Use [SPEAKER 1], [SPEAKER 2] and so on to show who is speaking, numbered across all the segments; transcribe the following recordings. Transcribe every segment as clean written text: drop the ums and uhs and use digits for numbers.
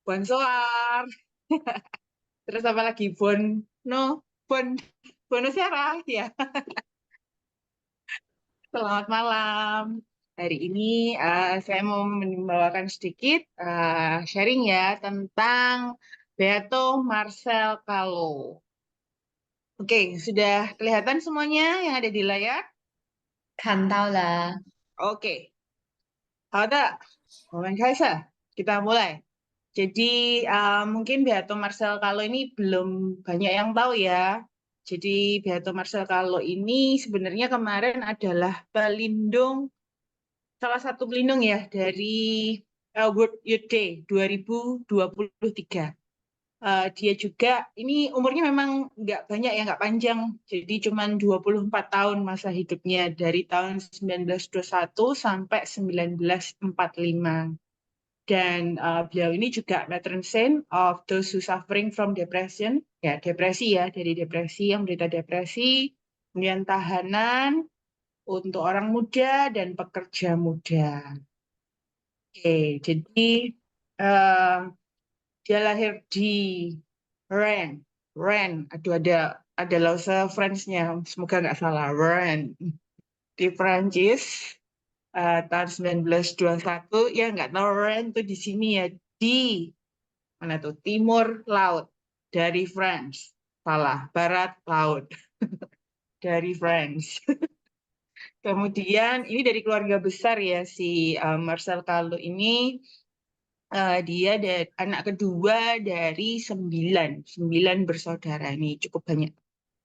[SPEAKER 1] Bonsoir. Terus apa lagi? No, bon, Bonusera, ya. Selamat malam. Hari ini saya mau membawakan sedikit sharing ya tentang Beato Marcel Calo. Oke, sudah kelihatan semuanya yang ada di layar?
[SPEAKER 2] 看到了，Oke,
[SPEAKER 1] 好的，我们开始. Kita mulai. Jadi mungkin Beato Marcel Calo ini belum banyak yang tahu ya. Jadi Beato Marcel Calo ini sebenarnya kemarin adalah salah satu pelindung ya dari World Youth Day 2023. Dia juga, ini umurnya memang nggak banyak ya, nggak panjang. Jadi cuma 24 tahun masa hidupnya dari tahun 1921 sampai 1945. Dan beliau ini juga matron saint of those who suffering from depression, ya depresi ya, dari depresi, yang menderita depresi, kemudian tahanan untuk orang muda dan pekerja muda. Oke, jadi eh, dia lahir di Rennes, aduh ada lause French-nya, semoga nggak salah, Rennes, di Prancis. Tahun 1921, ya nggak tahu Rennes tuh di sini ya, di mana tuh? Timur laut dari France. Salah, barat laut dari France. Kemudian ini dari keluarga besar ya, si Marcel Calo ini dia anak kedua dari sembilan bersaudara, ini cukup banyak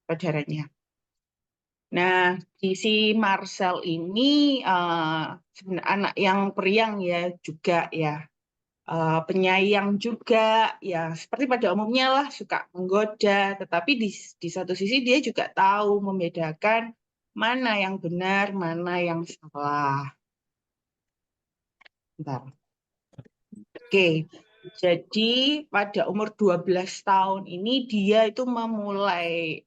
[SPEAKER 1] saudaranya. Nah, si Marcel ini sebenarnya anak yang periang ya juga ya. Penyayang juga, ya seperti pada umumnya lah, suka menggoda, tetapi di satu sisi dia juga tahu membedakan mana yang benar, mana yang salah. Bentar. Oke, jadi pada umur 12 tahun ini dia itu memulai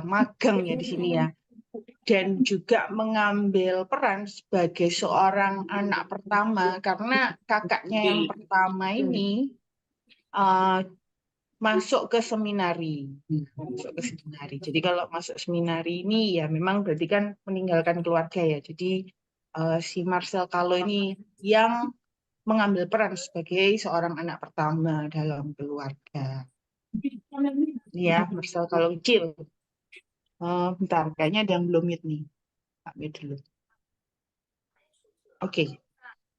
[SPEAKER 1] magang ya di sini ya, dan juga mengambil peran sebagai seorang anak pertama, karena kakaknya yang pertama ini uh, masuk ke seminari. Masuk ke seminari. Jadi kalau masuk seminari ini ya memang berarti kan meninggalkan keluarga ya. Jadi si Marcel Calo ini yang mengambil peran sebagai seorang anak pertama dalam keluarga. Ya, Marcel Calo kecil. Bentar, kayaknya ada yang belum mute nih. Mute dulu. Oke,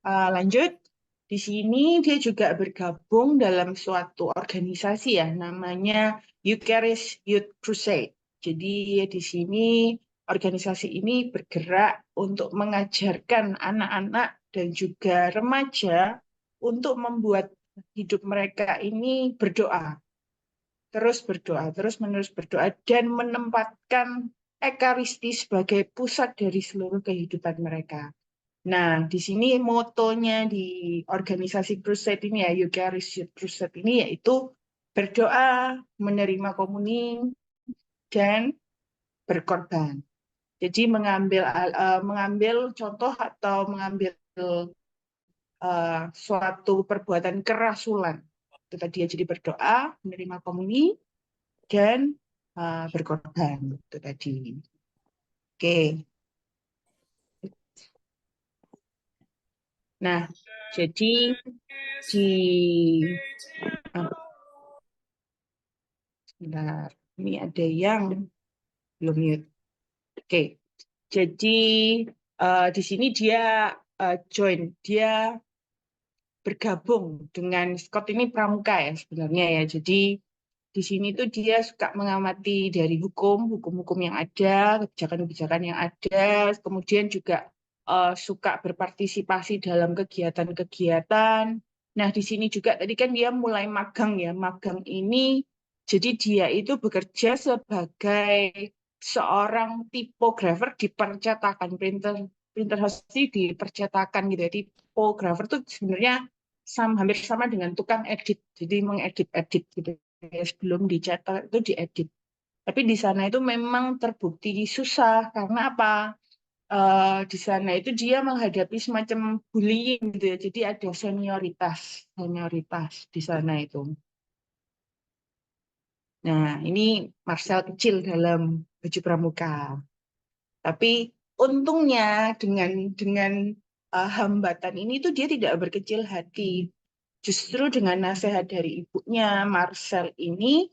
[SPEAKER 1] lanjut. Di sini dia juga bergabung dalam suatu organisasi ya, namanya Eucharist Youth Crusade. Jadi di sini organisasi ini bergerak untuk mengajarkan anak-anak dan juga remaja untuk membuat hidup mereka ini berdoa, terus menerus berdoa, dan menempatkan Ekaristi sebagai pusat dari seluruh kehidupan mereka. Nah, di sini motonya di organisasi Crusade ini ya, Eucharist Youth Crusade ini yaitu berdoa, menerima komuni, dan berkorban. Jadi mengambil contoh atau mengambil suatu perbuatan kerasulan. Itu tadi ya, jadi berdoa, menerima komuni, dan berkorban. Itu tadi. Oke. Nah, jadi di sebentar, ini ada yang belum mute. Oke, jadi di sini dia dia bergabung dengan Scott ini pramuka ya sebenarnya ya. Jadi di sini tuh dia suka mengamati dari hukum-hukum yang ada, kebijakan-kebijakan yang ada, kemudian juga suka berpartisipasi dalam kegiatan-kegiatan. Nah, di sini juga tadi kan dia mulai magang ya. Magang ini jadi dia itu bekerja sebagai seorang tipografer di percetakan, printer house di percetakan gitu ya. Tipografer tuh sebenarnya hampir sama dengan tukang edit, jadi mengedit-edit gitu ya, sebelum dicetak itu diedit. Tapi di sana itu memang terbukti susah, karena apa? di sana itu dia menghadapi semacam bullying gitu ya. Jadi ada senioritas di sana itu. Nah, ini Marcel kecil dalam baju pramuka. Tapi untungnya dengan hambatan ini tuh dia tidak berkecil hati. Justru dengan nasihat dari ibunya, Marcel ini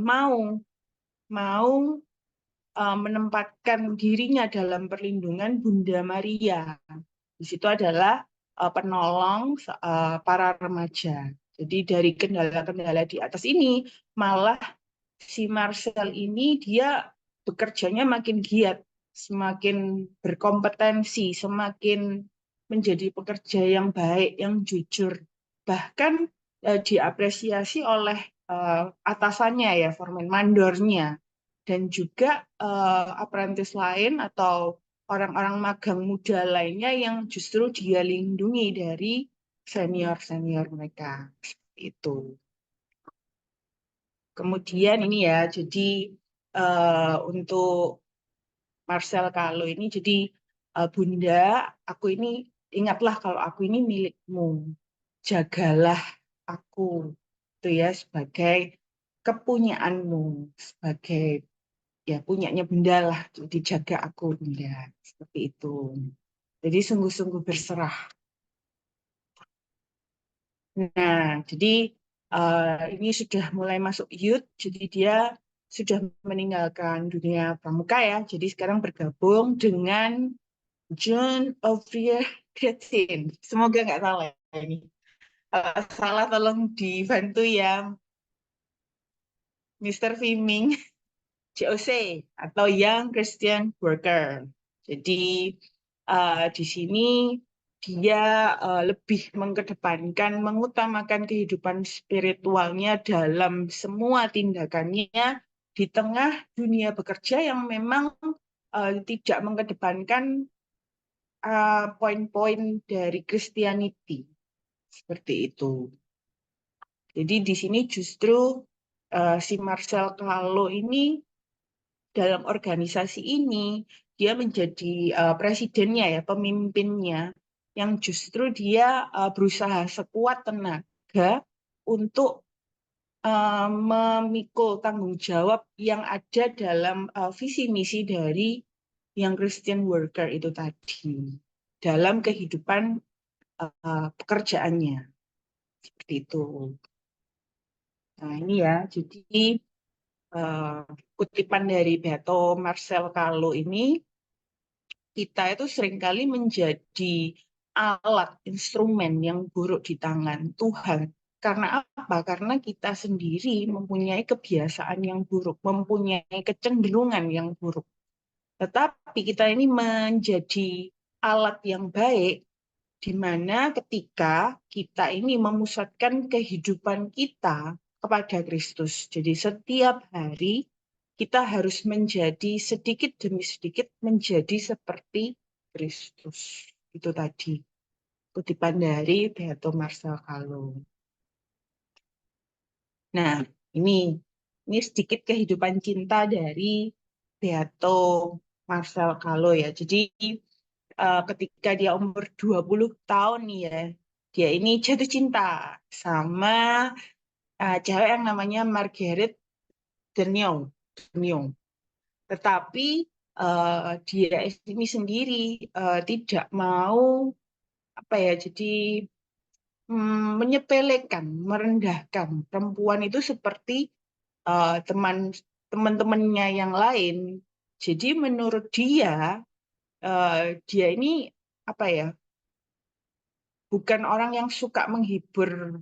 [SPEAKER 1] mau mau menempatkan dirinya dalam perlindungan Bunda Maria. Di situ adalah penolong para remaja. Jadi dari kendala-kendala di atas ini, malah si Marcel ini dia bekerjanya makin giat, semakin berkompetensi, semakin menjadi pekerja yang baik, yang jujur. Bahkan diapresiasi oleh atasannya ya, foreman mandornya, dan juga apprentice lain atau orang-orang magang muda lainnya yang justru dia lindungi dari senior-senior mereka. Seperti itu. Kemudian ini ya, jadi untuk Marcel Kahlo ini, jadi Bunda, aku ini ingatlah kalau aku ini milikmu, jagalah aku, itu ya sebagai kepunyaanmu, sebagai ya punyanya Bunda lah, jadi jaga aku Bunda, seperti itu. Jadi sungguh-sungguh berserah. Nah, jadi ini sudah mulai masuk youth, jadi dia sudah meninggalkan dunia pramuka ya. Jadi sekarang bergabung dengan John Ovrier Cretin. Semoga nggak salah ya ini. Kalau salah tolong dibantu ya, Mr. Fiming, JOC atau Young Christian Worker. Jadi di sini dia lebih mengedepankan, mengutamakan kehidupan spiritualnya dalam semua tindakannya di tengah dunia bekerja yang memang tidak mengedepankan poin-poin dari Christianity seperti itu. Jadi di sini justru si Marcel Kahlo ini dalam organisasi ini dia menjadi presidennya ya, pemimpinnya yang justru dia berusaha sekuat tenaga untuk memikul tanggung jawab yang ada dalam visi misi dari yang Christian worker itu tadi dalam kehidupan pekerjaannya seperti itu. Nah ini ya, jadi eh, kutipan dari Beato Marcel Kahlo ini, kita itu seringkali menjadi alat, instrumen yang buruk di tangan Tuhan. Karena apa? Karena kita sendiri mempunyai kebiasaan yang buruk, mempunyai kecenderungan yang buruk. Tetapi kita ini menjadi alat yang baik, di mana ketika kita ini memusatkan kehidupan kita kepada Kristus. Jadi setiap hari kita harus menjadi sedikit demi sedikit menjadi seperti Kristus. Itu tadi kutipan dari Beato Marcel Kahlo. Nah, ini sedikit kehidupan cinta dari Beato Marcel Kahlo ya. Jadi ketika dia umur 20 tahun nih ya, dia ini jatuh cinta sama cewek yang namanya Marguerite Dernion. Dernion. Tetapi dia ini sendiri tidak mau apa ya, jadi menyepelekan, merendahkan perempuan itu seperti teman-temannya yang lain. Jadi menurut dia ini apa ya, bukan orang yang suka menghibur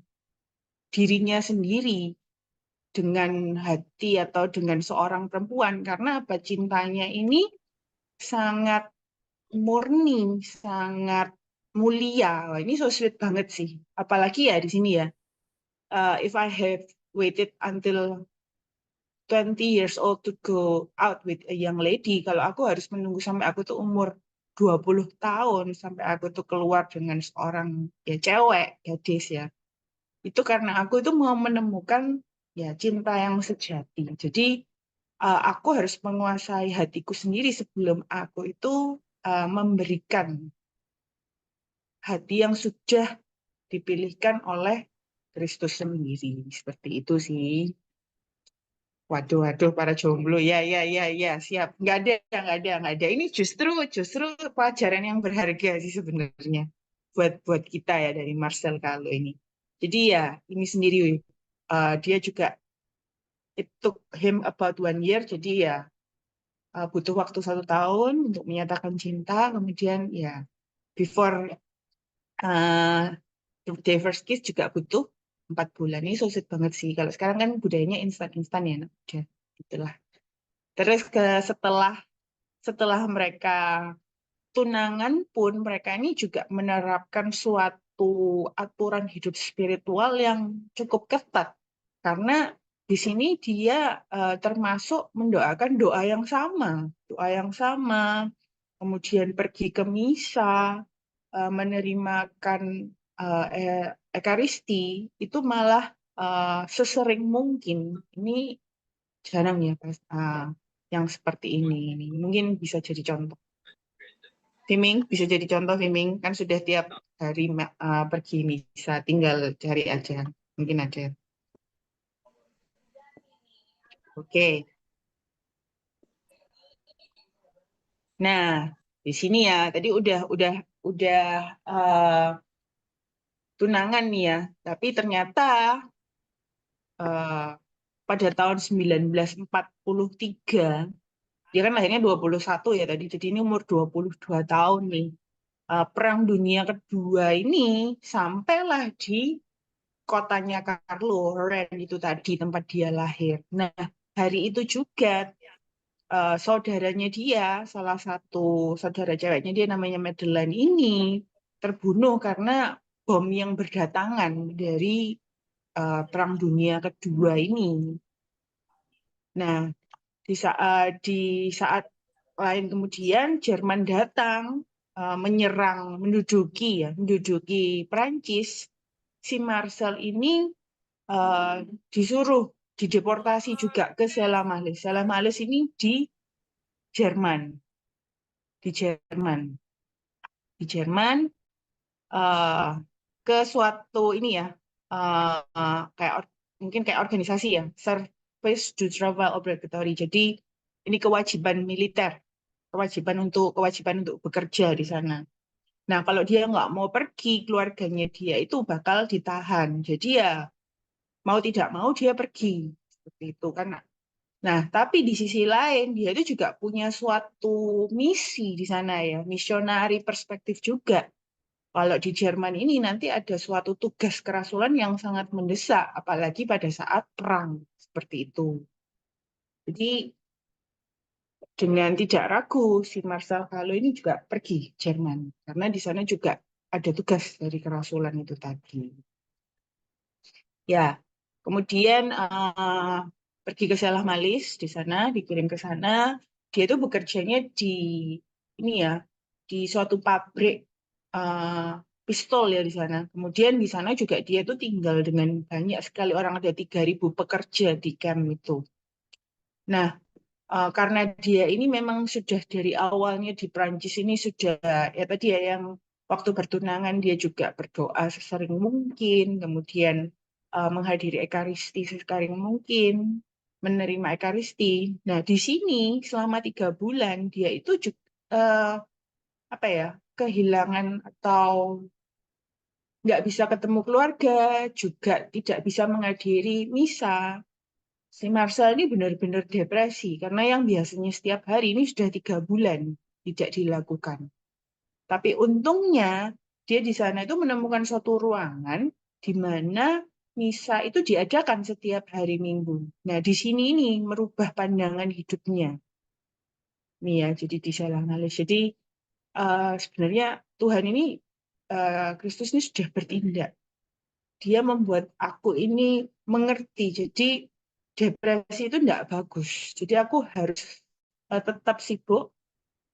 [SPEAKER 1] dirinya sendiri dengan hati atau dengan seorang perempuan karena apa cintanya ini sangat murni, sangat mulia. Wah, ini so sweet banget sih. Apalagi ya di sini ya. If I have waited until 20 years old to go out with a young lady, kalau aku harus menunggu sampai aku tuh umur 20 tahun sampai aku tuh keluar dengan seorang ya cewek, gadis ya. Itu karena aku itu mau menemukan ya cinta yang sejati. Jadi aku harus menguasai hatiku sendiri sebelum aku itu memberikan hati yang sudah dipilihkan oleh Kristus sendiri. Seperti itu sih. Waduh, waduh, para jomblo, ya, siap. Nggak ada. Ini justru pelajaran yang berharga sih sebenarnya buat kita ya dari Marcel Calo ini. Jadi ya, ini sendiri, dia juga it took him about 1 year, jadi ya butuh waktu 1 tahun untuk menyatakan cinta, kemudian ya before uh, the first kiss juga butuh 4 bulan. Ini so sweet banget sih. Kalau sekarang kan budayanya instan-instan ya, nah, udah gitulah. Terus setelah mereka tunangan pun mereka ini juga menerapkan suatu aturan hidup spiritual yang cukup ketat karena di sini dia termasuk mendoakan doa yang sama, kemudian pergi ke misa, menerimakan ekaristi itu malah sesering mungkin. Ini jarang ya Pas, yang seperti ini. Mungkin bisa jadi contoh. Viming bisa jadi contoh, Viming kan sudah tiap hari pergi misa, tinggal cari aja, mungkin ada. Oke. Nah, di sini ya tadi udah tunangan nih ya, tapi ternyata eh, pada tahun 1943, dia kan lahirnya 21 ya tadi, jadi ini umur 22 tahun nih. Perang Dunia Kedua ini sampailah di kotanya Carlo, Ren itu tadi tempat dia lahir. Nah, hari itu juga saudaranya dia, salah satu saudara ceweknya dia namanya Madeline ini terbunuh karena bom yang berdatangan dari Perang Dunia Kedua ini. Nah, di saat lain kemudian Jerman datang menduduki Prancis. Si Marcel ini eh, disuruh dideportasi juga ke Sela Malis. Sela Malis ini Jerman, di Jerman, di Jerman eh, ke suatu ini ya, mungkin kayak organisasi ya, Service to Travel Obligatory. Jadi ini kewajiban militer, kewajiban untuk bekerja di sana. Nah, kalau dia nggak mau pergi, keluarganya dia itu bakal ditahan. Jadi ya mau tidak mau dia pergi seperti itu kan. Nah, tapi di sisi lain dia itu juga punya suatu misi di sana ya, misionari perspektif juga. Kalau di Jerman ini nanti ada suatu tugas kerasulan yang sangat mendesak, apalagi pada saat perang seperti itu. Jadi dengan tidak ragu si Marcel Calo ini juga pergi Jerman karena di sana juga ada tugas dari kerasulan itu tadi. Ya, kemudian pergi ke Salah Malis di sana, dikirim ke sana. Dia itu bekerjanya di ini ya, di suatu pabrik eh, pistol ya di sana. Kemudian di sana juga dia itu tinggal dengan banyak sekali orang, ada 3.000 pekerja di camp itu. Nah, karena dia ini memang sudah dari awalnya di Prancis ini sudah ya tadi ya yang waktu bertunangan dia juga berdoa sesering mungkin, kemudian menghadiri ekaristi sesering mungkin, menerima ekaristi. Nah, di sini selama 3 bulan dia itu juga apa ya kehilangan atau nggak bisa ketemu keluarga, juga tidak bisa menghadiri misa. Si Marcel ini benar-benar depresi karena yang biasanya setiap hari ini sudah 3 bulan tidak dilakukan. Tapi untungnya dia di sana itu menemukan suatu ruangan di mana misa itu diadakan setiap hari Minggu. Nah, di sini ini merubah pandangan hidupnya. Nih ya, jadi di Salanalis. Jadi sebenarnya Tuhan ini, Kristus ini sudah bertindak. Dia membuat aku ini mengerti. Jadi depresi itu tidak bagus. Jadi aku harus tetap sibuk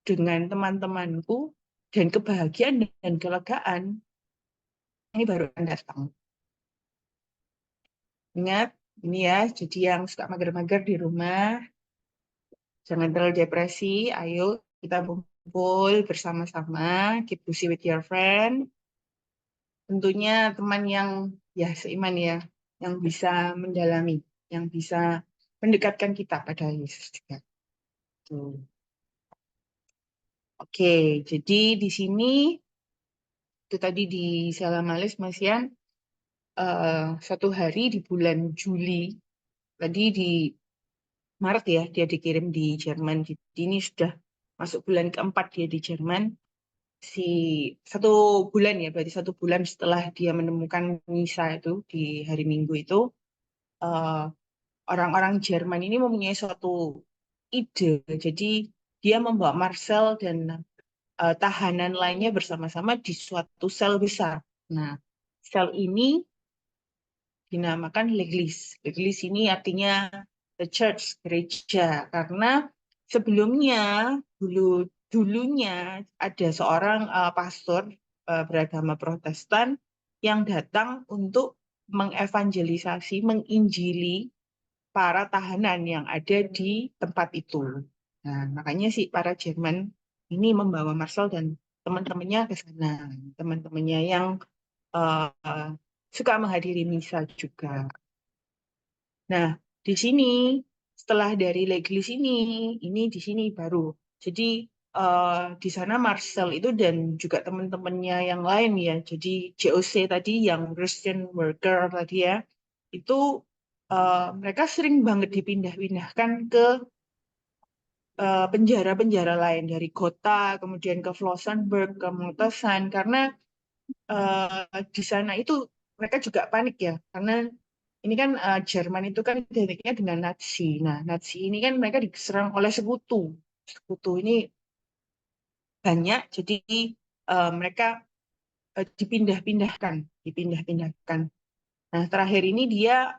[SPEAKER 1] dengan teman-temanku dan kebahagiaan dan kelegaan ini baru akan datang. Ingat, ini ya, jadi yang suka mager-mager di rumah, jangan terlalu depresi, ayo kita kumpul bersama-sama, keep busy with your friend. Tentunya teman yang ya seiman ya, yang bisa mendalami, yang bisa mendekatkan kita pada Yesus juga. Tuh. Oke, jadi di sini itu tadi di Salamalis Mas Yan, suatu hari di bulan Juli, tadi di Maret ya, dia dikirim di Jerman. Jadi ini sudah masuk bulan keempat dia di Jerman. Si 1 bulan ya, berarti 1 bulan setelah dia menemukan misa itu di hari Minggu itu, eh, orang-orang Jerman ini mempunyai suatu ide. Jadi dia membawa Marcel dan tahanan lainnya bersama-sama di suatu sel besar. Nah, sel ini dinamakan Leglis. Leglis ini artinya the church, gereja. Karena sebelumnya, dulunya ada seorang pastor beragama Protestan yang datang untuk mengevangelisasi, menginjili para tahanan yang ada di tempat itu. Nah, makanya sih para Jerman ini membawa Marcel dan teman-temannya ke sana. Teman-temannya yang eh, suka menghadiri misa juga. Nah, di sini setelah dari Leglis ini di sini baru. Jadi di sana Marcel itu dan juga teman-temannya yang lain ya. Jadi JOC tadi yang Christian Worker tadi ya, itu mereka sering banget dipindah-pindahkan ke penjara-penjara lain dari kota, kemudian ke Flossenburg, ke Mauthausen, karena di sana itu mereka juga panik ya, karena ini kan Jerman itu kan identiknya dengan Nazi. Nah, Nazi ini kan mereka diserang oleh sekutu. Sekutu ini banyak, jadi mereka dipindah-pindahkan. Nah, terakhir ini dia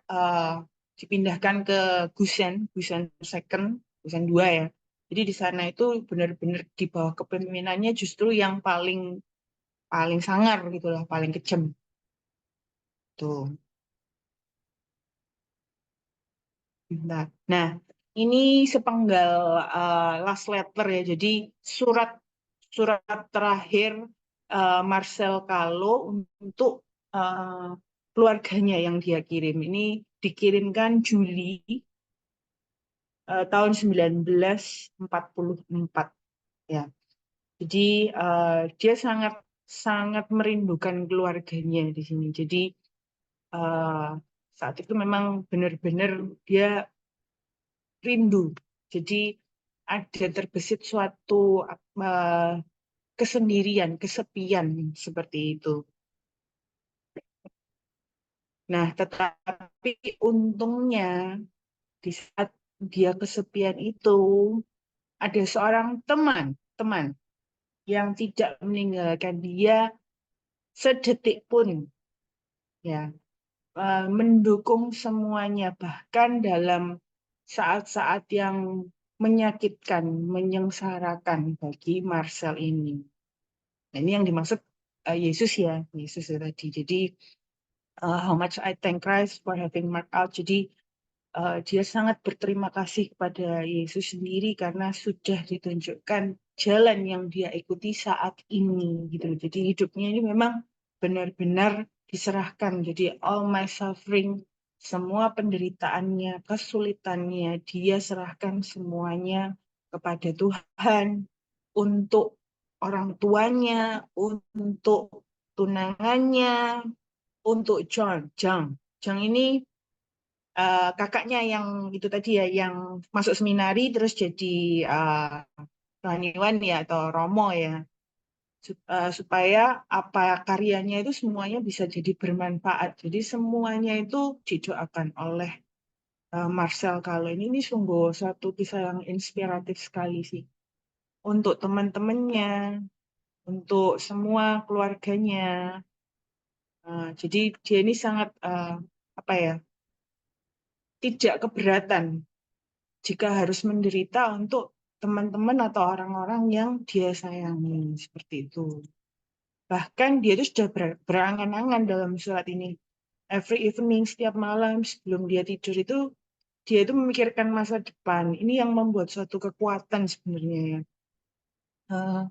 [SPEAKER 1] dipindahkan ke Gusen, Gusen Second, Gusen 2 ya. Jadi di sana itu benar-benar di bawah kepemimpinannya justru yang paling paling sangar gitu lah, paling kejam tuh. Nah, nah, ini sepenggal last letter ya. Jadi surat surat terakhir Marcel Calo untuk uh, keluarganya yang dia kirim. Ini dikirimkan Juli tahun 1944 ya. Jadi dia sangat sangat merindukan keluarganya di sini. Jadi uh, saat itu memang benar-benar dia rindu. Jadi ada terbesit suatu uh, kesendirian, kesepian seperti itu. Nah, tetapi untungnya di saat dia kesepian itu ada seorang teman yang tidak meninggalkan dia sedetik pun, ya, mendukung semuanya bahkan dalam saat-saat yang menyakitkan, menyengsarakan bagi Marcel ini. Nah, ini yang dimaksud Yesus ya, Yesus ya tadi. Jadi how much I thank Christ for having marked out. Jadi dia sangat berterima kasih kepada Yesus sendiri karena sudah ditunjukkan jalan yang dia ikuti saat ini gitu. Jadi hidupnya ini memang benar-benar diserahkan. Jadi all my suffering, semua penderitaannya, kesulitannya, dia serahkan semuanya kepada Tuhan untuk orang tuanya, untuk tunangannya, untuk John ini kakaknya yang itu tadi ya, yang masuk seminari terus jadi rohaniwan ya atau romo ya, supaya apa karyanya itu semuanya bisa jadi bermanfaat. Jadi semuanya itu didoakan oleh Marcel Calo ini sungguh satu kisah yang inspiratif sekali sih untuk teman-temannya, untuk semua keluarganya. Jadi dia ini sangat apa ya, tidak keberatan jika harus menderita untuk teman-teman atau orang-orang yang dia sayangi seperti itu. Bahkan dia itu sudah berangan-angan dalam surat ini. Every evening, setiap malam sebelum dia tidur itu dia itu memikirkan masa depan. Ini yang membuat suatu kekuatan sebenarnya ya. eh,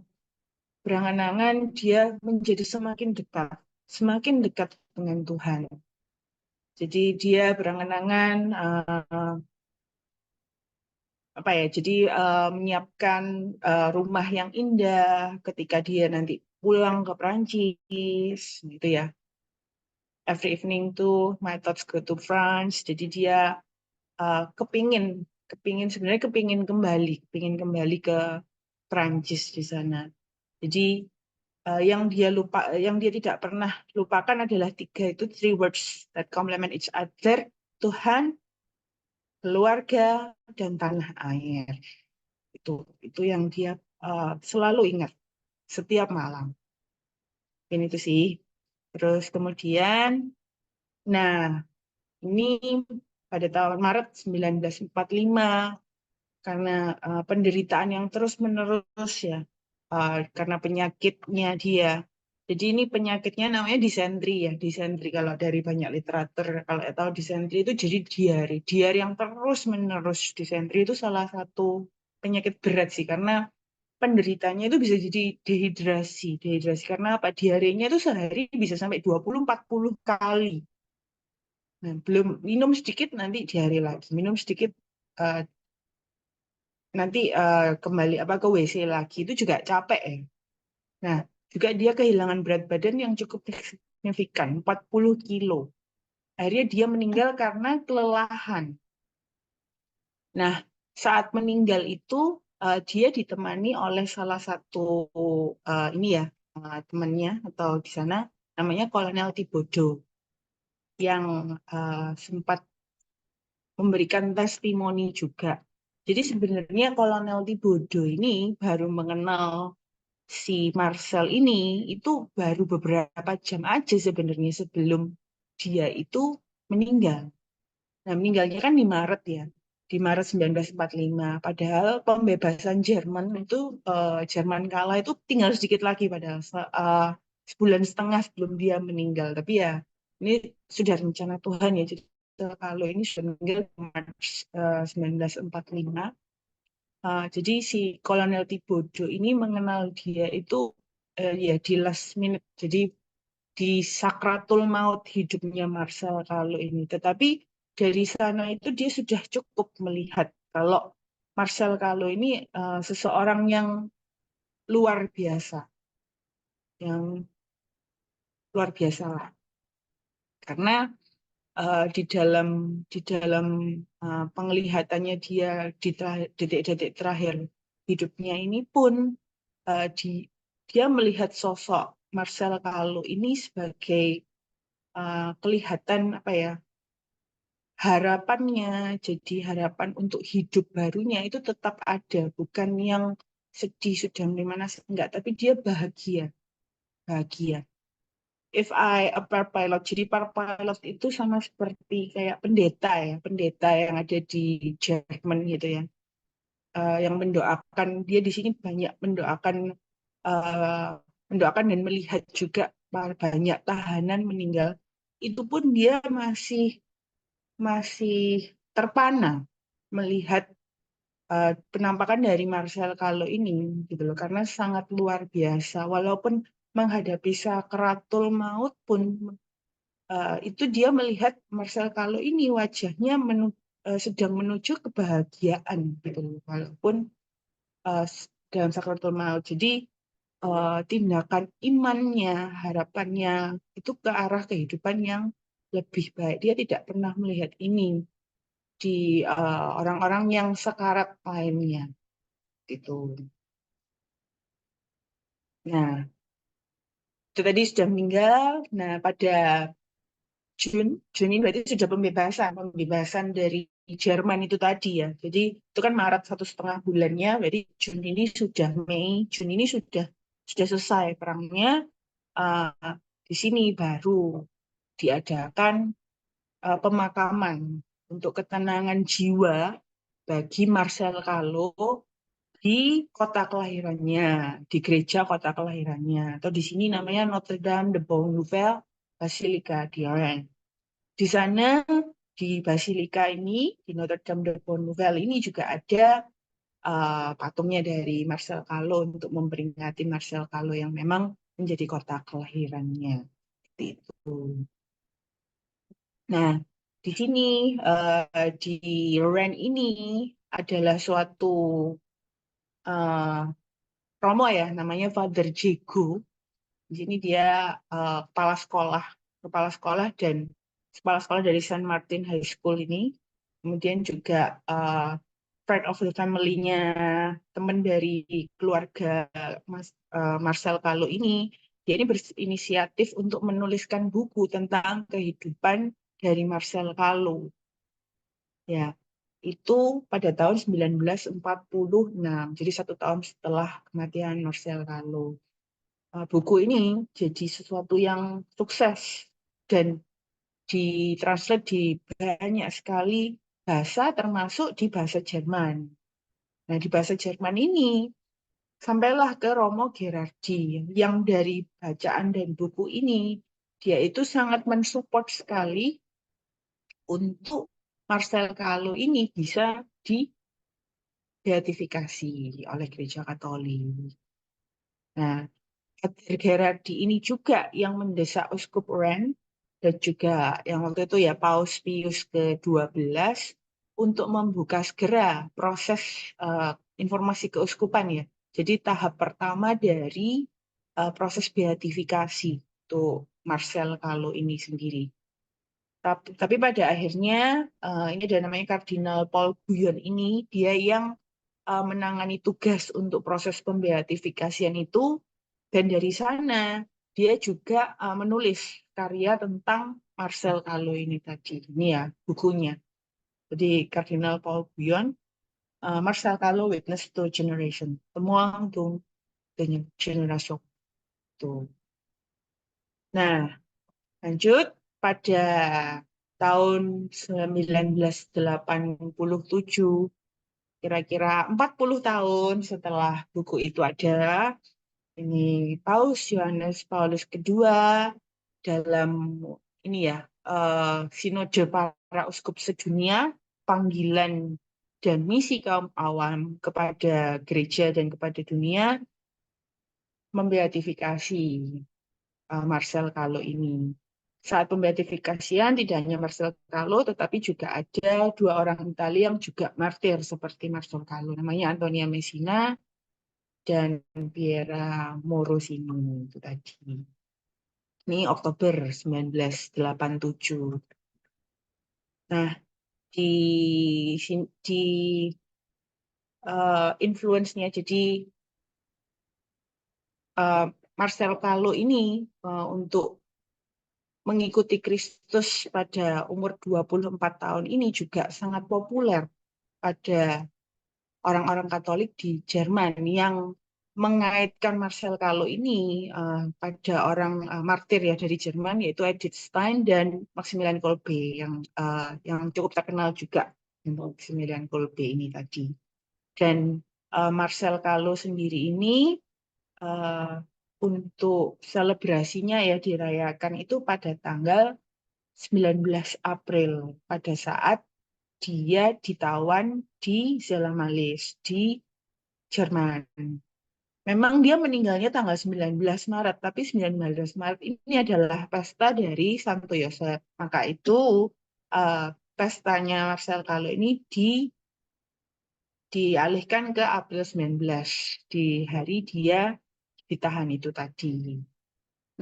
[SPEAKER 1] berangan-angan dia menjadi semakin dekat dengan Tuhan. Jadi dia berangan-angan apa ya? Jadi menyiapkan rumah yang indah ketika dia nanti pulang ke Prancis, gitu ya. Every evening tuh my thoughts go to France. Jadi dia kepingin, sebenarnya kepingin kembali ke Prancis di sana. Jadi yang dia tidak pernah lupakan adalah three words that complement each other: Tuhan, keluarga, dan tanah air. Itu yang dia selalu ingat setiap malam. Ini itu sih. Terus kemudian, nah ini pada tahun Maret 1945, karena penderitaan yang terus-menerus ya, karena penyakitnya dia. Jadi ini penyakitnya namanya disentri ya, disentri kalau dari banyak literatur. Kalau tahu disentri itu jadi diare, diare yang terus-menerus. Disentri itu salah satu penyakit berat sih, karena penderitanya itu bisa jadi dehidrasi. Dehidrasi karena apa? Diarenya itu sehari bisa sampai 20-40 kali. Nah, belum minum sedikit nanti diare lagi, minum sedikit eh, nanti kembali ke WC lagi, itu juga capek ya. Nah, juga dia kehilangan berat badan yang cukup signifikan, 40 kilo. Akhirnya dia meninggal karena kelelahan. Nah, saat meninggal itu dia ditemani oleh salah satu ini ya, temannya atau di sana namanya Kolonel Tibodo yang sempat memberikan testimoni juga. Jadi sebenarnya Kolonel Tibodo ini baru mengenal si Marcel ini itu baru beberapa jam aja sebenarnya sebelum dia itu meninggal. Nah, meninggalnya kan di Maret ya, di Maret 1945. Padahal pembebasan Jerman itu, Jerman kalah itu tinggal sedikit lagi padahal sebulan setengah sebelum dia meninggal. Tapi ya, ini sudah rencana Tuhan ya. Jadi kalau ini sudah meninggal di Maret 1945. Jadi si Kolonel Tibodo ini mengenal dia itu ya di last minute. Jadi di sakratul maut hidupnya Marcel kalau ini. Tetapi dari sana itu dia sudah cukup melihat kalau Marcel kalau ini seseorang yang luar biasa, yang luar biasa lah. Karena di dalam penglihatannya dia di detik-detik terakhir hidupnya ini pun eh, di, dia melihat sosok Marcel Kahlo ini sebagai kelihatan apa ya, harapannya, jadi harapan untuk hidup barunya itu tetap ada, bukan yang sedih sudah menerima nasib, enggak, tapi dia bahagia, bahagia. If I a pilot, jadi pilot itu sama seperti kayak pendeta ya, pendeta yang ada di Jerman gitu ya, yang mendoakan, dia di sini banyak mendoakan dan melihat juga banyak tahanan meninggal. Itu pun dia masih masih terpana melihat penampakan dari Marcel Kahlo ini gitu loh, karena sangat luar biasa. Walaupun menghadapi sakratul maut pun itu dia melihat Marcel Kahlo ini wajahnya sedang menuju kebahagiaan gitu loh, walaupun dalam sakratul maut. Jadi tindakan imannya, harapannya itu ke arah kehidupan yang lebih baik. Dia tidak pernah melihat ini di orang-orang yang sekarat lainnya gitu. Nah, itu tadi sudah meninggal. Nah, pada Juni berarti sudah pembebasan dari Jerman itu tadi ya. Jadi itu kan Maret 1,5 bulannya, berarti Juni ini sudah selesai perangnya. Uh, di sini baru diadakan pemakaman untuk ketenangan jiwa bagi Marcel Kahlo di kota kelahirannya, di gereja kota kelahirannya, atau di sini namanya Notre Dame de Bonne Nouvelle Basilica di Rennes. Di sana, di Basilika ini, di Notre Dame de Bonne Nouvelle ini juga ada patungnya dari Marcel Kahlo untuk memperingati Marcel Kahlo yang memang menjadi kota kelahirannya. Seperti itu. Nah, di sini di Lorraine ini adalah suatu uh, Romo ya, namanya Father Diego. Di sini dia kepala sekolah dan kepala sekolah dari Saint Martin High School ini. Kemudian juga friend of the family-nya teman dari keluarga Marcel Kahlo ini. Dia ini berinisiatif untuk menuliskan buku tentang kehidupan dari Marcel Kahlo. Ya, itu pada tahun 1946, jadi 1 tahun setelah kematian Marcel Kahlo. Buku ini jadi sesuatu yang sukses dan ditranslate di banyak sekali bahasa, termasuk di bahasa Jerman. Nah, di bahasa Jerman ini sampailah ke Romo Gerardi, yang dari bacaan dan buku ini, dia itu sangat mensupport sekali untuk Marcel Kahlo ini bisa dibeatifikasi oleh Gereja Katolik. Nah, Father Gerardi ini juga yang mendesak Uskup Rennes dan juga yang waktu itu ya Paus Pius ke-12 untuk membuka segera proses informasi keuskupan ya. Jadi tahap pertama dari proses beatifikasi untuk Marcel Kahlo ini sendiri. Tapi pada akhirnya ini ada namanya Kardinal Paul Guyon ini, dia yang menangani tugas untuk proses pembeatifikasian itu, dan dari sana dia juga menulis karya tentang Marcel Kahlo ini tadi. Ini ya bukunya. Jadi Kardinal Paul Guyon, Marcel Kahlo Witness to Generation, Témoin d'une Génération. Tuh. Nah, lanjut pada tahun 1987, kira-kira 40 tahun setelah buku itu ada, ini Paus Yohanes Paulus kedua dalam ini ya Sinode para Uskup Sedunia, panggilan dan misi kaum awam kepada gereja dan kepada dunia, membeatifikasi Marcel Kahlo ini. Saat pembeatifikasian tidak hanya Marcel Kahlo, tetapi juga ada 2 orang Italia yang juga martir seperti Marcel Kahlo, namanya Antonia Messina dan Piera Morosini itu tadi. Ini Oktober 1987. Nah, di influence-nya, jadi Marcel Kahlo ini untuk mengikuti Kristus pada umur 24 tahun ini juga sangat populer pada orang-orang Katolik di Jerman yang mengaitkan Marcel Kahlo ini pada orang martir ya dari Jerman, yaitu Edith Stein dan Maximilian Kolbe yang cukup terkenal juga, Maximilian Kolbe ini tadi. Dan Marcel Kahlo sendiri ini untuk selebrasinya ya dirayakan itu pada tanggal 19 April pada saat dia ditawan di Zelamallis di Jerman. Memang dia meninggalnya tanggal 19 Maret, tapi 19 Maret ini adalah pesta dari Santo Yosef. Maka itu uh, pestanya Marcel Kahlo ini dialihkan ke April 19, di hari dia ditahan itu tadi.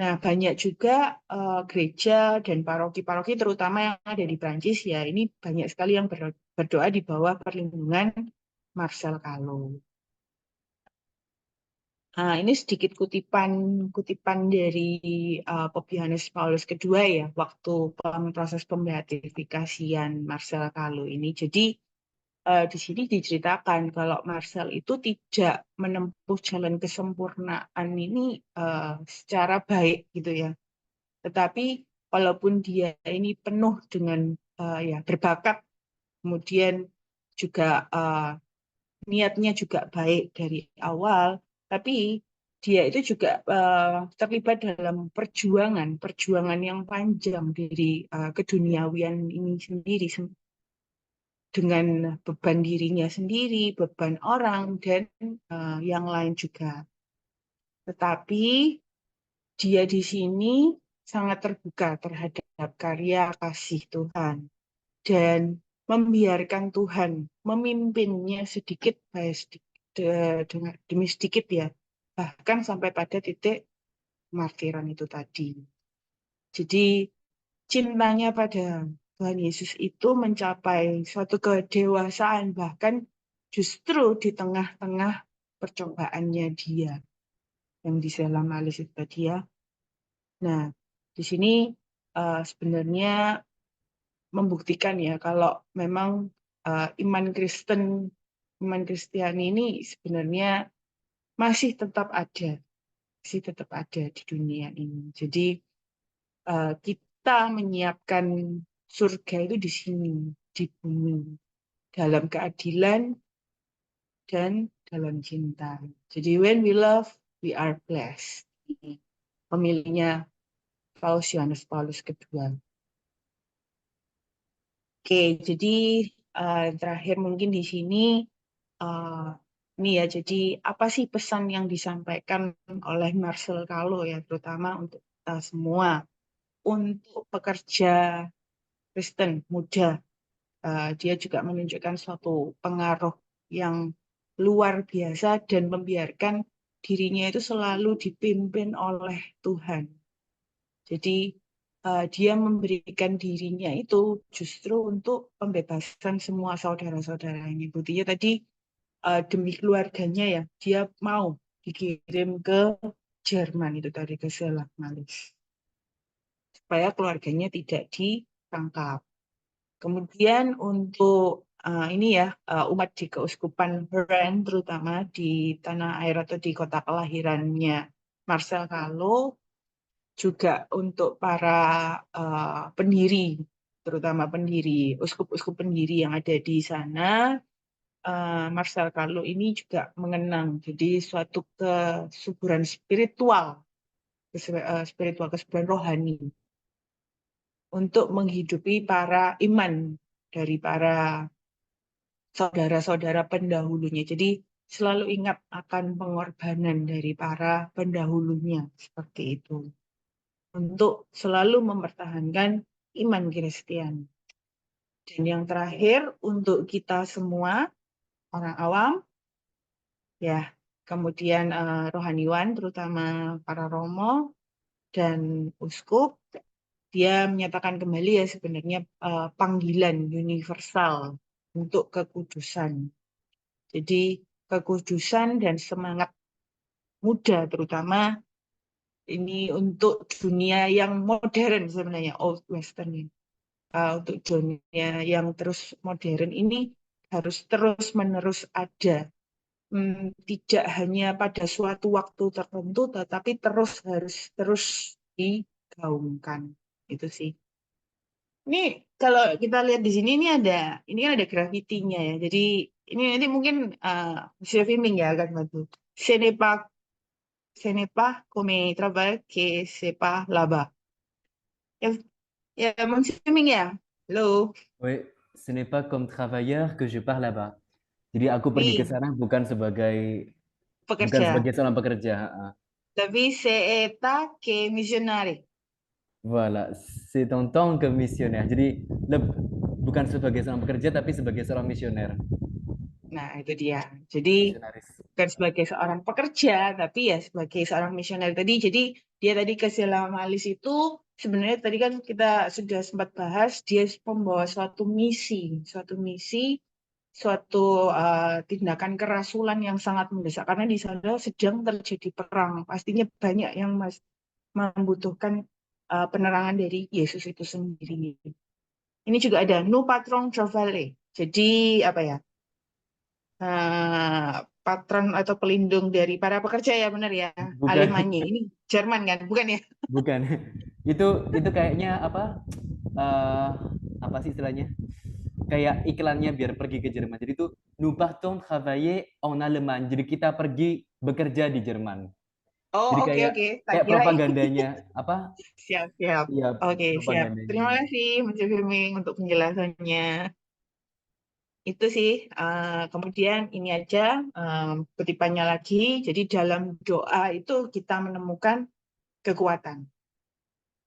[SPEAKER 1] Nah, banyak juga gereja dan paroki-paroki terutama yang ada di Prancis ya, ini banyak sekali yang berdoa di bawah perlindungan Marcel Kahlo. Nah, ini sedikit kutipan dari Pope Yohanes Paulus kedua ya, waktu proses pembeatifikasian Marcel Kahlo ini. Jadi di sini diceritakan kalau Marcel itu tidak menempuh jalan kesempurnaan ini secara baik gitu ya. Tetapi walaupun dia ini penuh dengan ya berbakat, kemudian juga niatnya juga baik dari awal, tapi dia itu juga terlibat dalam perjuangan yang panjang dari keduniawian ini sendiri. dengan beban dirinya sendiri, beban orang, dan yang lain juga. Tetapi dia di sini sangat terbuka terhadap karya kasih Tuhan dan membiarkan Tuhan memimpinnya sedikit demi sedikit ya, bahkan sampai pada titik martiran itu tadi. Jadi cintanya pada Tuhan Yesus itu mencapai suatu kedewasaan, bahkan justru di tengah-tengah percobaannya dia yang di dalam alis itu tadi ya. Nah, di sini sebenarnya membuktikan ya kalau memang iman Kristen, iman Kristiani ini sebenarnya masih tetap ada, di dunia ini. Jadi kita menyiapkan surga itu di sini, di bumi, dalam keadilan dan dalam cinta. Jadi when we love, we are blessed. Pemilihnya Paus Yohanes Paulus kedua. Oke, jadi terakhir mungkin di sini ini ya. Jadi apa sih pesan yang disampaikan oleh Marcel Calo ya, terutama untuk kita semua, untuk pekerja Kristen muda. Dia juga menunjukkan suatu pengaruh yang luar biasa dan membiarkan dirinya itu selalu dipimpin oleh Tuhan. Jadi dia memberikan dirinya itu justru untuk pembebasan semua saudara-saudaranya. Buktinya tadi demi keluarganya ya, dia mau dikirim ke Jerman itu tadi, ke Selat Malis, supaya keluarganya tidak ditangkap. Kemudian untuk ini ya, umat di Keuskupan Rennes terutama di tanah air atau di kota kelahirannya Marcel Calo, juga untuk para pendiri, terutama pendiri, uskup-uskup pendiri yang ada di sana, Marcel Calo ini juga mengenang jadi suatu kesuburan spiritual, kesuburan rohani untuk menghidupi para iman dari para saudara-saudara pendahulunya. Jadi selalu ingat akan pengorbanan dari para pendahulunya seperti itu, untuk selalu mempertahankan iman Kristen. Dan yang terakhir untuk kita semua orang awam ya, kemudian rohaniwan terutama para romo dan uskup, dia menyatakan kembali ya sebenarnya panggilan universal untuk kekudusan. Jadi kekudusan dan semangat muda terutama ini untuk dunia yang modern sebenarnya, old western ini. Untuk dunia yang terus modern ini harus terus-menerus ada. Tidak hanya pada suatu waktu tertentu, tetapi harus terus digaungkan. Itu sih. Ini kalau kita lihat di sini ini kan ada grafitinya ya. Jadi ini nanti mungkin bisa filming ya akan bantu. Ce n'est pas comme travail que c'est pas là-bas. Ya, ya Bang Siming ya. Halo,
[SPEAKER 3] Oui, ce n'est pas comme travailleur que je pars là-bas. Jadi aku pergi ke
[SPEAKER 1] nih
[SPEAKER 3] sana bukan
[SPEAKER 1] pekerja.
[SPEAKER 3] sebagai seorang pekerja.
[SPEAKER 1] Tapi c'est pas que missionnaire.
[SPEAKER 3] Voilà, c'est en tant que missionnaire. Jadi bukan sebagai seorang pekerja tapi sebagai seorang misioner.
[SPEAKER 1] Nah, itu dia. Jadi
[SPEAKER 3] Misionaris.
[SPEAKER 1] bukan sebagai seorang pekerja, tapi ya sebagai seorang misioner tadi. Jadi dia tadi ke Selamalis itu sebenarnya tadi kan kita sudah sempat bahas, dia membawa suatu misi, suatu tindakan kerasulan yang sangat mendesak karena di sana sedang terjadi perang. Pastinya banyak yang membutuhkan penerangan dari Yesus itu sendiri. Ini juga ada no patron trovale. Jadi apa ya? Patron atau pelindung dari para pekerja ya, benar ya,
[SPEAKER 3] Bukan,
[SPEAKER 1] Alemanya ini Jerman kan, bukan ya?
[SPEAKER 3] bukan. Itu kayaknya apa sih istilahnya? Kayak iklannya biar pergi ke Jerman. Jadi itu nous partons travailler en Allemagne. Jadi kita pergi bekerja di Jerman.
[SPEAKER 1] Oh,
[SPEAKER 3] Jadi
[SPEAKER 1] oke
[SPEAKER 3] kayak
[SPEAKER 1] oke, tak
[SPEAKER 3] kayak
[SPEAKER 1] kira
[SPEAKER 3] propagandanya apa?
[SPEAKER 1] siap siap.
[SPEAKER 3] Iya,
[SPEAKER 1] Oke, siap.
[SPEAKER 3] propagandanya.
[SPEAKER 1] Terima kasih Mas Firming untuk penjelasannya. itu sih. Kemudian ini aja kutipannya lagi. Jadi dalam doa itu kita menemukan kekuatan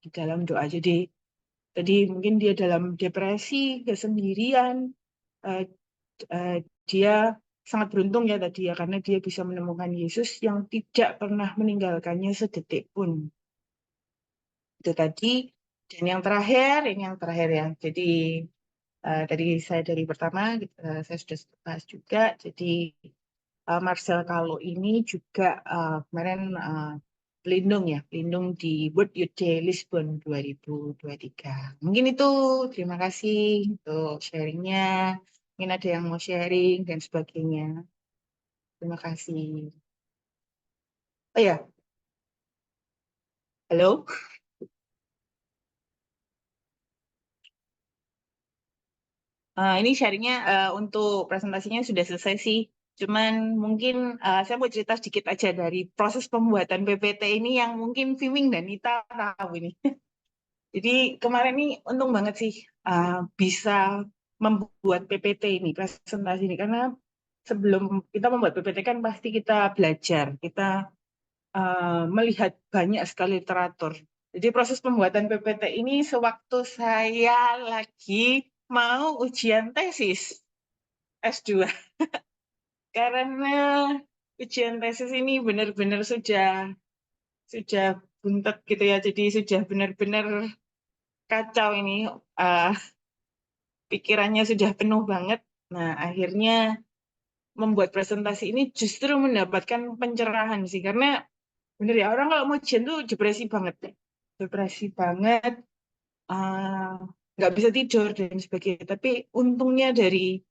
[SPEAKER 1] di dalam doa. Jadi tadi mungkin dia dalam depresi, kesendirian, eh, eh, dia sangat beruntung ya tadi ya karena dia bisa menemukan Yesus yang tidak pernah meninggalkannya sedetik pun. Itu tadi. Dan yang terakhir, ini yang terakhir ya. Jadi dari saya dari pertama saya sudah bahas juga. Jadi Marcel Calo ini juga kemarin pelindung ya, pelindung di World Youth Day Lisbon 2023. Mungkin itu, terima kasih untuk sharingnya. Mungkin ada yang mau sharing dan sebagainya. Terima kasih. Oh ya, halo. Ini sharingnya untuk presentasinya sudah selesai sih. Cuman mungkin saya mau cerita sedikit aja dari proses pembuatan PPT ini yang mungkin Viming dan Nita tahu ini. Jadi kemarin ini untung banget sih bisa membuat PPT ini, presentasi ini. Karena sebelum kita membuat PPT kan pasti kita belajar, kita melihat banyak sekali literatur. Jadi proses pembuatan PPT ini sewaktu saya lagi mau ujian tesis S2. Karena ujian tesis ini benar-benar sudah buntet gitu ya. Jadi sudah benar-benar kacau ini. eh, Pikirannya sudah penuh banget. Nah, akhirnya membuat presentasi ini justru mendapatkan pencerahan sih. Karena bener ya, orang kalau mau ujian tuh depresi banget. Depresi banget, eh, nggak bisa tidur dan sebagainya. Tapi untungnya dari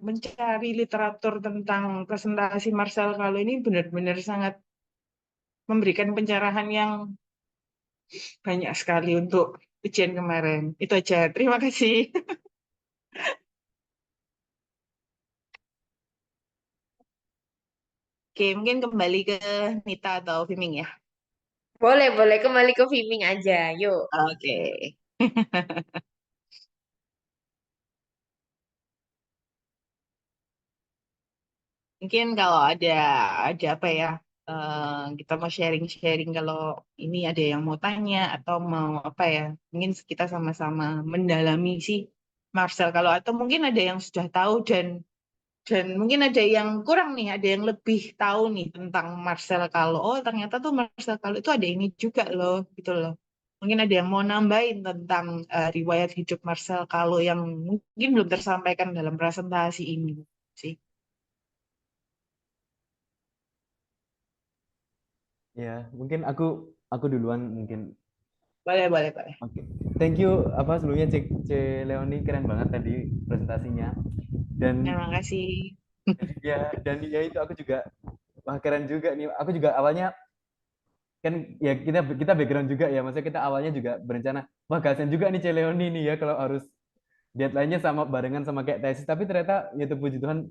[SPEAKER 1] mencari literatur tentang presentasi Marcel Calo ini benar-benar sangat memberikan pencerahan yang banyak sekali untuk ujian kemarin. Itu aja. Terima kasih. Oke, mungkin kembali ke Nita atau Viming ya.
[SPEAKER 2] Boleh kembali ke Viming aja. Yuk.
[SPEAKER 1] Oke. Mungkin kalau ada apa ya? Kita mau sharing-sharing kalau ini ada yang mau tanya atau mau apa ya? Mungkin kita sama-sama mendalami sih Marcel kalau atau mungkin ada yang sudah tahu dan mungkin ada yang kurang nih, ada yang lebih tahu nih tentang Marcel Calo. Oh, ternyata tuh Marcel Calo itu ada ini juga loh, gitu loh. Mungkin ada yang mau nambahin tentang riwayat hidup Marcel Calo yang mungkin belum tersampaikan dalam presentasi ini sih.
[SPEAKER 3] Ya, mungkin aku duluan mungkin.
[SPEAKER 1] Boleh, boleh, boleh.
[SPEAKER 3] Oke. Thank you apa sebelumnya C Leoni keren banget tadi presentasinya. Dan
[SPEAKER 1] Terima kasih.
[SPEAKER 3] ya itu aku juga wah keren juga nih. Aku juga awalnya kan ya kita background juga ya. Maksudnya kita awalnya juga berencana wah kasihan juga nih C Leoni nih ya kalau harus deadline-nya sama barengan sama kayak tesis tapi ternyata ya tuh puji Tuhan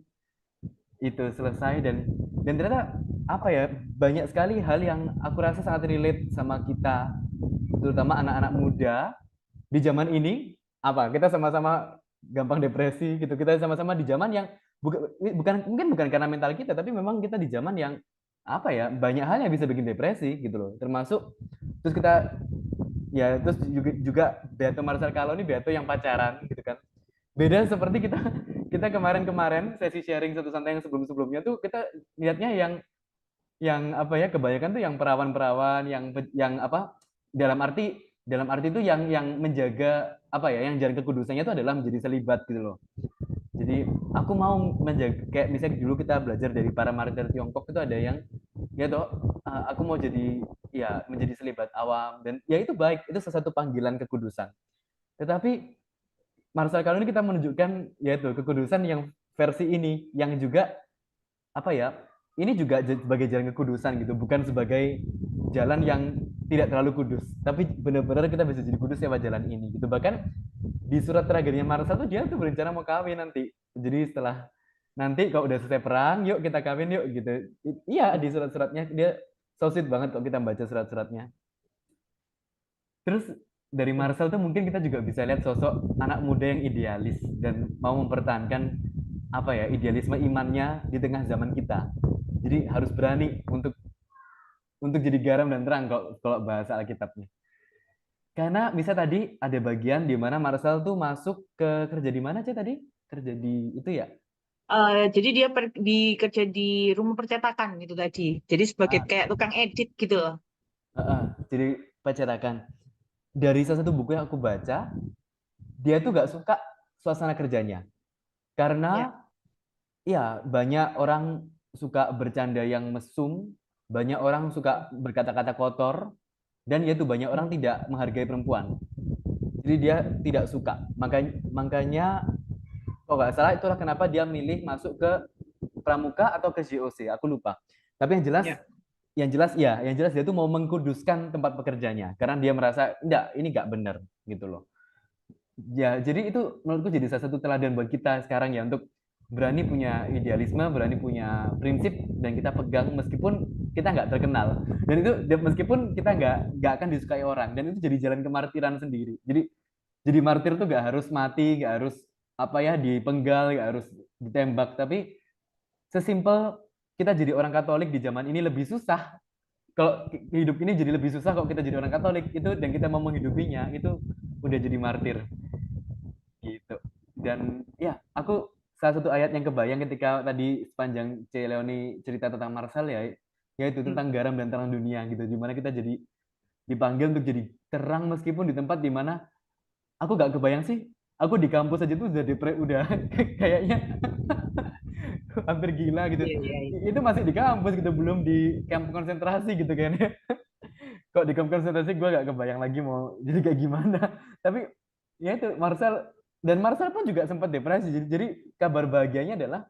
[SPEAKER 3] itu selesai dan ternyata apa ya banyak sekali hal yang aku rasa sangat relate sama kita terutama anak-anak muda di zaman ini apa kita sama-sama gampang depresi gitu kita sama-sama di zaman yang mungkin bukan karena mental kita tapi memang kita di zaman yang apa ya banyak hal yang bisa bikin depresi gitu loh termasuk terus kita ya terus juga Beato Marcel Calo ini Beato yang pacaran gitu kan beda seperti kita kita kemarin-kemarin sesi sharing satu santai yang sebelum-sebelumnya tuh kita lihatnya yang apa ya kebanyakan tuh yang perawan-perawan yang apa dalam arti itu yang menjaga apa ya yang jalan kekudusannya itu adalah menjadi selibat gitu loh jadi aku mau menjaga kayak misalnya dulu kita belajar dari para martir Tiongkok itu ada yang ya toh aku mau jadi ya menjadi selibat awam dan ya itu baik itu salah satu panggilan kekudusan tetapi Marcel kali ini kita menunjukkan yaitu kekudusan yang versi ini yang juga apa ya ini juga sebagai jalan kekudusan gitu bukan sebagai jalan yang tidak terlalu kudus tapi benar-benar kita bisa jadi kudus lewat jalan ini gitu bahkan di surat terakhirnya Marcel tuh dia tuh berencana mau kawin nanti jadi setelah nanti kalau udah selesai perang yuk kita kawin yuk gitu iya di surat-suratnya dia so sweet banget kok kita baca surat-suratnya terus dari Marcel tuh mungkin kita juga bisa lihat sosok anak muda yang idealis dan mau mempertahankan apa ya, idealisme imannya di tengah zaman kita. Jadi harus berani untuk jadi garam dan terang kalau kalau bahasa Alkitabnya. Karena bisa tadi ada bagian di mana Marcel tuh masuk ke kerja di mana sih tadi? Kerja di itu ya?
[SPEAKER 1] Jadi dia kerja di rumah percetakan gitu tadi. Jadi sebagai
[SPEAKER 3] Ah,
[SPEAKER 1] kayak tukang edit gitu loh.
[SPEAKER 3] jadi percetakan. Dari salah satu buku yang aku baca, dia tuh gak suka suasana kerjanya.
[SPEAKER 1] Ya.
[SPEAKER 3] Karena ya banyak orang suka bercanda yang mesum, banyak orang suka berkata-kata kotor, dan ya tuh banyak orang tidak menghargai perempuan. Jadi dia tidak suka. Makanya oh nggak salah itulah kenapa dia milih masuk ke Pramuka atau ke JOC, aku lupa. Tapi
[SPEAKER 1] Ya.
[SPEAKER 3] yang jelas dia tuh mau mengkuduskan tempat pekerjaannya karena dia merasa enggak, ini nggak benar gitu loh. Ya, jadi itu menurutku jadi salah satu teladan buat kita sekarang ya untuk berani punya idealisme, berani punya prinsip dan kita pegang meskipun kita nggak terkenal. Dan itu meskipun kita nggak akan disukai orang dan itu jadi jalan kemartiran sendiri. Jadi martir tuh nggak harus mati, nggak harus apa ya dipenggal, nggak harus ditembak, tapi sesimpel kita jadi orang Katolik di zaman ini lebih susah. Kalau hidup ini jadi lebih susah kalau kita jadi orang Katolik itu dan kita mau menghidupinya itu udah jadi martir gitu. Dan ya aku salah satu ayat yang kebayang ketika tadi sepanjang C. Leoni cerita tentang Marcel ya yaitu tentang garam dan terang dunia gitu, dimana kita jadi dipanggil untuk jadi terang meskipun di tempat dimana aku gak kebayang sih, aku di kampus aja tuh udah kayaknya hampir gila gitu.
[SPEAKER 1] Iya, iya, iya.
[SPEAKER 3] Itu masih di kampus gitu, belum di kamp konsentrasi gitu kan ya. Kok di kamp konsentrasi gue gak kebayang lagi mau jadi kayak gimana. Tapi ya itu Marcel pun juga sempat depresi. Jadi kabar bahagianya adalah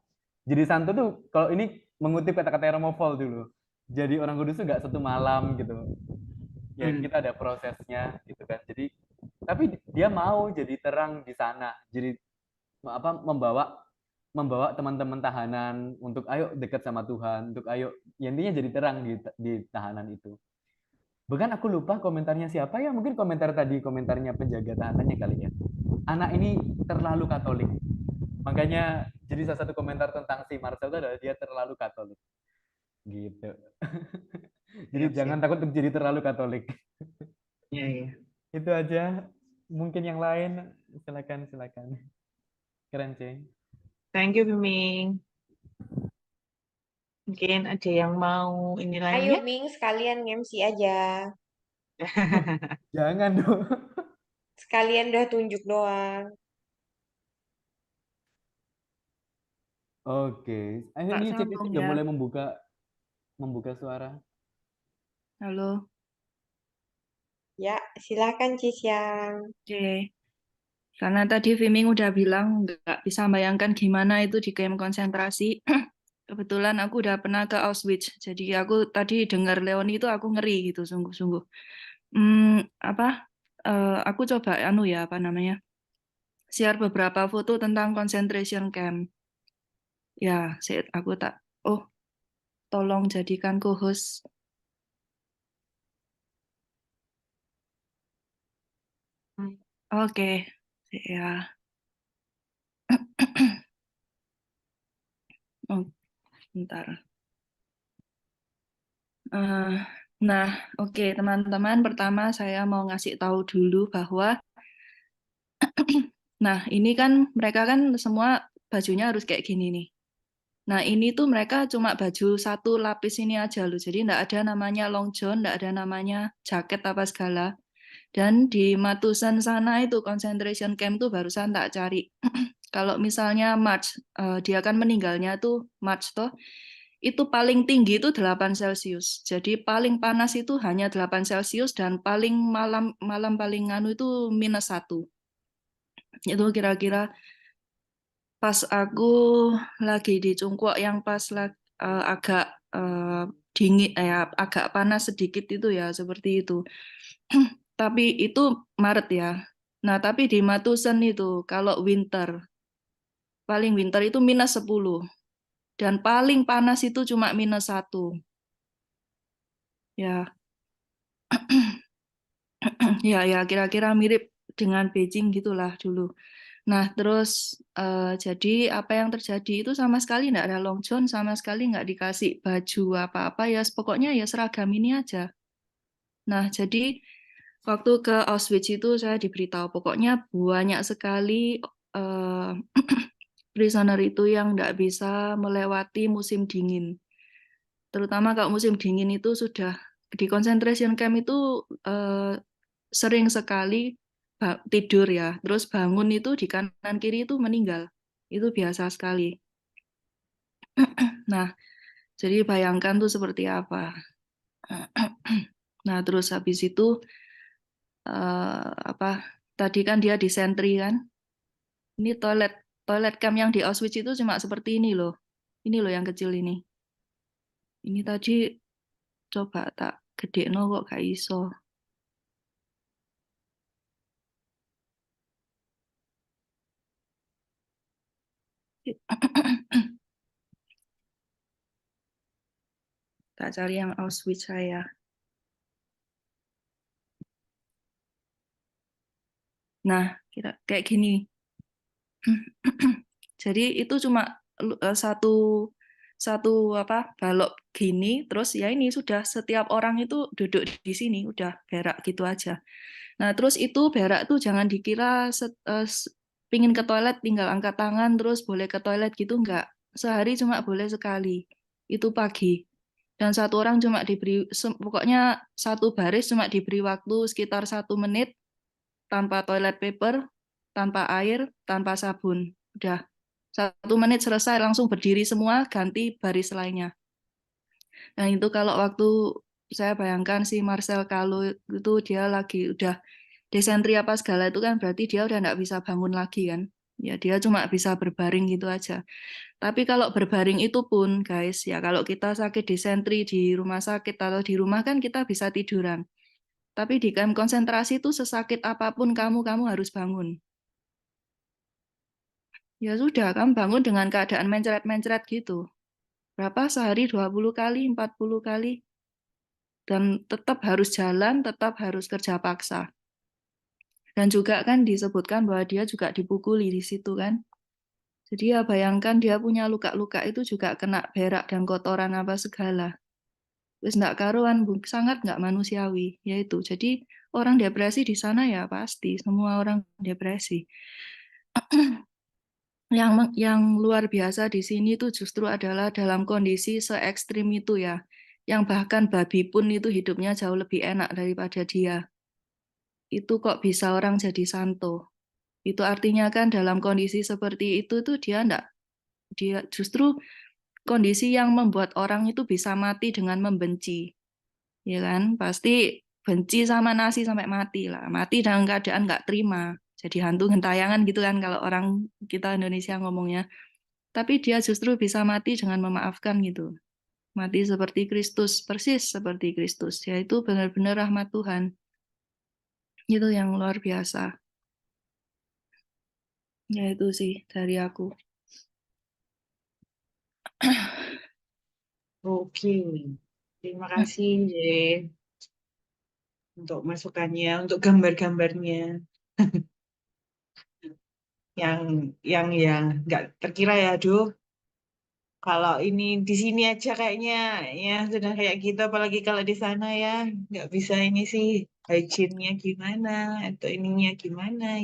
[SPEAKER 3] jadi santo tuh kalau ini mengutip kata-kata Romo Vol dulu. Jadi orang kudus tuh gak satu malam gitu. Ya kita ada prosesnya gitu kan. Jadi tapi dia mau jadi terang di sana. Jadi apa membawa teman-teman tahanan untuk ayo dekat sama Tuhan, untuk ayo ya intinya jadi terang di tahanan itu. Bahkan aku lupa komentarnya siapa ya, mungkin komentarnya penjaga tahanannya kali ya. Anak ini terlalu Katolik. Makanya jadi salah satu komentar tentang si Marcel itu adalah dia terlalu Katolik. Gitu. Jadi
[SPEAKER 1] Siap,
[SPEAKER 3] jangan
[SPEAKER 1] siap.
[SPEAKER 3] takut untuk jadi terlalu Katolik.
[SPEAKER 1] Iya, iya.
[SPEAKER 3] Itu aja. Mungkin yang lain silakan silakan. Keren, Ceng.
[SPEAKER 1] Thank you, Miming. Mungkin ada yang mau ini
[SPEAKER 2] Ayo
[SPEAKER 1] lainnya?
[SPEAKER 2] Ming, sekalian MC aja.
[SPEAKER 3] Jangan dong.
[SPEAKER 2] Sekalian udah tunjuk doang.
[SPEAKER 3] Oke.
[SPEAKER 1] Tak
[SPEAKER 3] Ini Cek
[SPEAKER 1] sambung
[SPEAKER 3] sudah
[SPEAKER 1] ya.
[SPEAKER 3] mulai membuka suara.
[SPEAKER 1] Halo.
[SPEAKER 2] Ya, silakan Cisyang.
[SPEAKER 1] Oke. Karena tadi Viming udah bilang nggak bisa bayangkan gimana itu di camp konsentrasi. Kebetulan aku udah pernah ke Auschwitz. Jadi aku tadi dengar Leoni itu aku ngeri gitu, sungguh-sungguh. Apa? Aku coba ya apa namanya? Share beberapa foto tentang concentration camp. Ya, aku tak. Oh, tolong jadikan co-host. Oke, ya. Oh, bentar. Nah, oke teman-teman. Pertama saya mau ngasih tahu dulu bahwa, nah ini kan mereka kan semua bajunya harus kayak gini nih. Nah ini tuh mereka cuma baju satu lapis ini aja loh. Jadi nggak ada namanya long john, nggak ada namanya jaket apa segala. Dan di Matusan sana itu concentration camp tuh barusan tak cari. Kalau misalnya March, dia kan meninggalnya tuh March toh, itu paling tinggi itu 8 Celcius. Jadi paling panas itu hanya 8 Celcius dan paling malam malam paling anu itu -1. Itu kira-kira pas aku lagi di Cungkuak yang pas agak dingin agak panas sedikit itu ya seperti itu. Tapi itu Maret ya. Nah, tapi di Matusan itu kalau paling winter itu -10 dan paling panas itu cuma -1. Ya.
[SPEAKER 4] Ya kira-kira mirip dengan Beijing gitulah dulu. Nah, terus jadi apa yang terjadi itu sama sekali nggak ada long john, sama sekali nggak dikasih baju apa-apa ya, pokoknya ya seragam ini aja. Nah, jadi waktu ke Auschwitz itu saya diberitahu pokoknya banyak sekali prisoner itu yang nggak bisa melewati musim dingin. Terutama kalau musim dingin itu sudah di concentration camp itu sering sekali tidur ya, terus bangun itu di kanan kiri itu meninggal. Itu biasa sekali. Nah, jadi bayangkan tuh seperti apa. Nah, terus habis itu apa? Tadi kan dia di sentri kan. Ini toilet camp yang di Auschwitz itu cuma seperti ini loh. Ini loh yang kecil ini. Ini tadi coba tak gede no kok gak iso. Tak cari yang Auschwitz saya. Nah, kayak gini. Jadi itu cuma satu apa balok gini, terus ya ini sudah setiap orang itu duduk di sini, udah berak gitu aja. Nah, terus itu berak tuh jangan dikira pingin ke toilet tinggal angkat tangan terus boleh ke toilet gitu, enggak. Sehari cuma boleh sekali. Itu pagi. Dan satu orang cuma diberi, pokoknya satu baris cuma diberi waktu sekitar 1 menit tanpa toilet paper, tanpa air, tanpa sabun. Udah 1 menit selesai langsung berdiri semua, ganti baris lainnya. Nah itu kalau waktu saya bayangkan si Marcel Kahlo itu dia lagi udah desentri apa segala itu kan berarti dia udah nggak bisa bangun lagi kan. Ya dia cuma bisa berbaring gitu aja. Tapi kalau berbaring itu pun guys ya kalau kita sakit desentri di rumah sakit atau di rumah kan kita bisa tiduran. Tapi di kamp konsentrasi itu sesakit apapun kamu harus bangun. Ya sudah, kamu bangun dengan keadaan mencret-mencret gitu. Berapa sehari 20 kali, 40 kali. Dan tetap harus jalan, tetap harus kerja paksa. Dan juga kan disebutkan bahwa dia juga dipukuli di situ kan. Jadi ya bayangkan dia punya luka-luka itu juga kena berak dan kotoran apa segala. Terus enggak karuan, sangat enggak manusiawi. Yaitu, jadi orang depresi di sana ya pasti, semua orang depresi. Yang luar biasa di sini itu justru adalah dalam kondisi se-ekstrim itu ya, yang bahkan babi pun itu hidupnya jauh lebih enak daripada dia. Itu kok bisa orang jadi santo. Itu artinya kan dalam kondisi seperti itu tuh dia justru kondisi yang membuat orang itu bisa mati dengan membenci. Ya kan? Pasti benci sama nasi sampai mati lah. Mati dalam keadaan nggak terima. Jadi hantu gentayangan gitu kan kalau orang kita Indonesia ngomongnya. Tapi dia justru bisa mati dengan memaafkan gitu. Mati seperti Kristus, persis seperti Kristus. Yaitu benar-benar rahmat Tuhan. Itu yang luar biasa. Ya itu sih dari aku.
[SPEAKER 1] Oke, terima kasih Jen untuk masukannya, untuk gambar-gambarnya yang nggak terkira ya, aduh. Kalau ini di sini aja kayaknya ya sudah kayak gitu, apalagi kalau di sana ya nggak bisa ini sih hygiene-nya gimana atau ininya gimana.